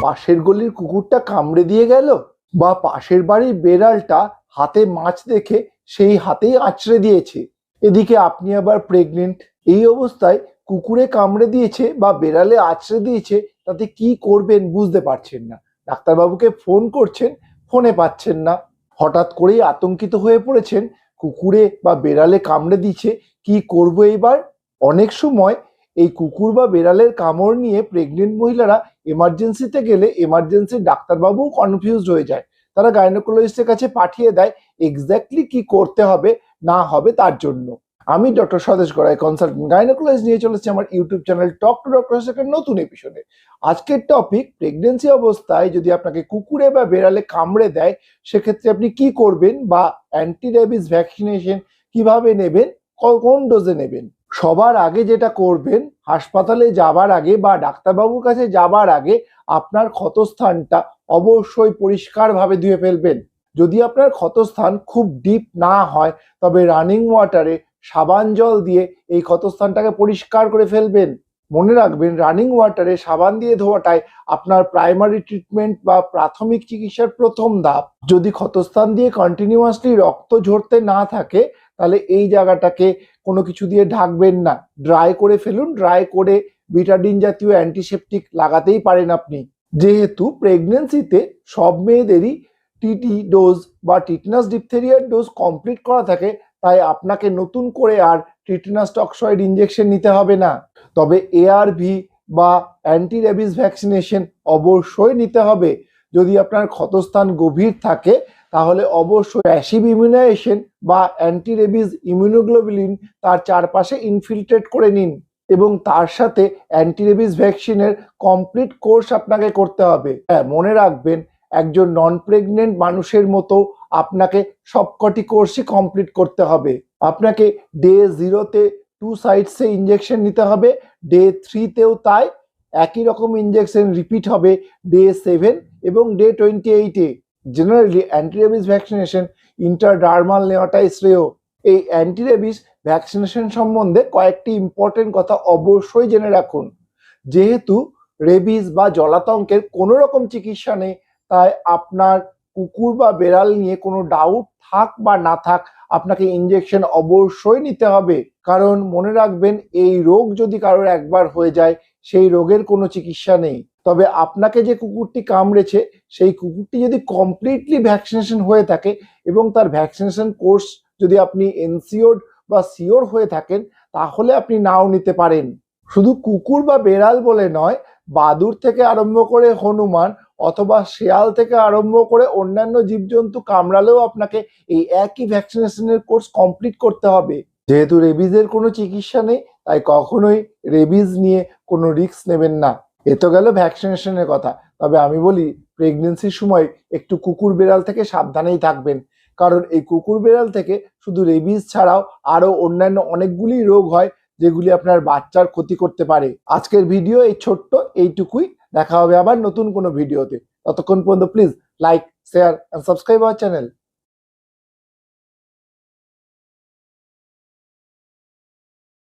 পাশের গলির কুকুরটা কামড়ে দিয়ে গেল, বা পাশের বাড়ির বেড়ালটা হাতে মাছ দেখে সেই হাতেই আঁচড়ে দিয়েছে। এদিকে আপনি আবার প্রেগনেন্ট। এই অবস্থায় কুকুরে কামড়ে দিয়েছে বা বেড়ালে আঁচড়ে দিয়েছে, তাতে কি করবেন বুঝতে পারছেন না। ডাক্তারবাবুকে ফোন করছেন, ফোনে পাচ্ছেন না। হঠাৎ করেই আতঙ্কিত হয়ে পড়েছেন, কুকুরে বা বেড়ালে কামড়ে দিচ্ছে, কি করব এবার। অনেক সময় এই কুকুর বা বেড়ালের কামড় নিয়ে প্রেগনেন্ট মহিলারা এমার্জেন্সিতে গেলে এমার্জেন্সির ডাক্তারবাবুও কনফিউজড হয়ে যায়। তারা গাইনোকোলজিস্টের কাছে পাঠিয়ে দেয় এক্স্যাক্টলি কি করতে হবে না হবে তার জন্য। আমি ডক্টর স্বদেশ গড়াই, কনসালটেন্ট গাইনোকোলজিস্ট, নিয়ে চলেছি আমার YouTube channel talk to doctor একটা নতুন এপিসোডে। আজকের টপিক, প্রেগনেন্সি অবস্থায় যদি আপনাকে কুকুরে বা বেড়ালে কামড়ে দেয় সেক্ষেত্রে আপনি কি করবেন, বা অ্যান্টি রেবিস ভ্যাকসিনেশন কিভাবে নেবেন, কোন ডোজে নেবেন। সবার আগে যেটা করবেন, হাসপাতালে যাবার আগে বা ডাক্তারবাবুর কাছে যাবার আগে আপনার ক্ষতস্থানটা অবশ্যই পরিষ্কারভাবে ধুয়ে ফেলবেন। যদি আপনার ক্ষতস্থান খুব ডিপ না হয় তবে রানিং ওয়াটারে সাবান জল দিয়ে এই ক্ষতস্থানটাকে পরিষ্কার করে ফেলবেন। মনে রাখবেন, রানিং ওয়াটারে সাবান দিয়ে ধোয়াটাই আপনার প্রাইমারি ট্রিটমেন্ট বা প্রাথমিক চিকিৎসার প্রথম ধাপ। যদি ক্ষতস্থান দিয়ে কন্টিনিউয়াসলি রক্ত ঝরতে না থাকে তাহলে এই জায়গাটাকে কোনো কিছু দিয়ে ঢাকবেন না, ড্রাই করে ফেলুন। ড্রাই করে বিটাডিন জাতীয় অ্যান্টিসেপটিক লাগাতেই পারেন আপনি। যেহেতু প্রেগনেন্সিতে সব মেয়েদেরই টিটি ডোজ বা টিটনাস ডিপথেরিয়ার ডোজ কমপ্লিট করা থাকে, তাই আপনাকে নতুন করে আর টিটনাস টক্সয়েড ইঞ্জেকশন নিতে হবে না। তবে এআরভি বা অ্যান্টি রেবিস ভ্যাকসিনেশন অবশ্যই নিতে হবে। যদি আপনার ক্ষতস্থান গভীর থাকে তাহলে অবশ্যই প্যাসিভ ইমিউনাইজেশন বা অ্যান্টি রেবিস ইমিউনোগ্লোবুলিন তার চারপাশে ইনফিলট্রেট করে নিন, এবং তার সাথে অ্যান্টি রেবিস ভ্যাকসিনের কমপ্লিট কোর্স আপনাকে করতে হবে। হ্যাঁ, মনে রাখবেন, একজন নন প্রেগনেন্ট মানুষের মতো আপনাকে সবকটি কোর্সই কমপ্লিট করতে হবে। আপনাকে ডে 0-তে 2 সাইটসে ইঞ্জেকশন নিতে হবে, ডে 3-তেও তাই। একই রকম ইঞ্জেকশন রিপিট হবে ডে 7 এবং ডে 28-এ। Generally anti rabies vaccination intradermal নেওয়াটাই শ্রেয়। এই অ্যান্টি রেবিস ভ্যাকসিনেশন সম্বন্ধে কয়েকটি ইম্পর্টেন্ট কথা অবশ্যই জেনে রাখুন। যেহেতু রেবিস বা জলাতঙ্কের কোনো রকম চিকিৎসা নেই, তাই আপনার কুকুর বা বেড়াল নিয়ে কোনো ডাউট থাক বা না থাক, আপনাকে ইঞ্জেকশন অবশ্যই নিতে হবে। কারণ মনে রাখবেন, এই রোগ যদি কারোর একবার হয়ে যায় সেই রোগের কোনো চিকিৎসা নেই। তবে আপনাকে যে কুকুরটি কামড়েছে সেই কুকুরটি যদি কমপ্লিটলি ভ্যাকসিনেশন হয়ে থাকে এবং তার ভ্যাকসিনেশন কোর্স যদি আপনি এনসিওর্ড বা সিওর হয়ে থাকেন, তাহলে আপনি নাও নিতে পারেন। শুধু কুকুর বা বেড়াল বলে নয়, বাদুড় থেকে আরম্ভ করে হনুমান অথবা শেয়াল থেকে আরম্ভ করে অন্যান্য জীবজন্তু কামড়ালেও আপনাকে এই একই ভ্যাকসিনেশনের কোর্স কমপ্লিট করতে হবে। যেহেতু রেবিজের কোনো চিকিৎসা নেই, তাই কখনোই রেবিজ নিয়ে কোনো রিস্ক নেবেন না। এ তো গেল ভ্যাকসিনেশনের কথা। তবে আমি বলি, প্রেগনেন্সির সময় একটু কুকুর বেড়াল থেকে সাবধানেই থাকবেন। কারণ এই কুকুর বেড়াল থেকে শুধু রেবিজ ছাড়াও আরো অন্যান্য অনেকগুলি রোগ হয় যেগুলি আপনার বাচ্চার ক্ষতি করতে পারে। আজকের ভিডিও এই ছোট্ট এইটুকুই। দেখা হবে আবার নতুন কোনো ভিডিওতে। ততক্ষণ পর্যন্ত please like, share and subscribe our channel.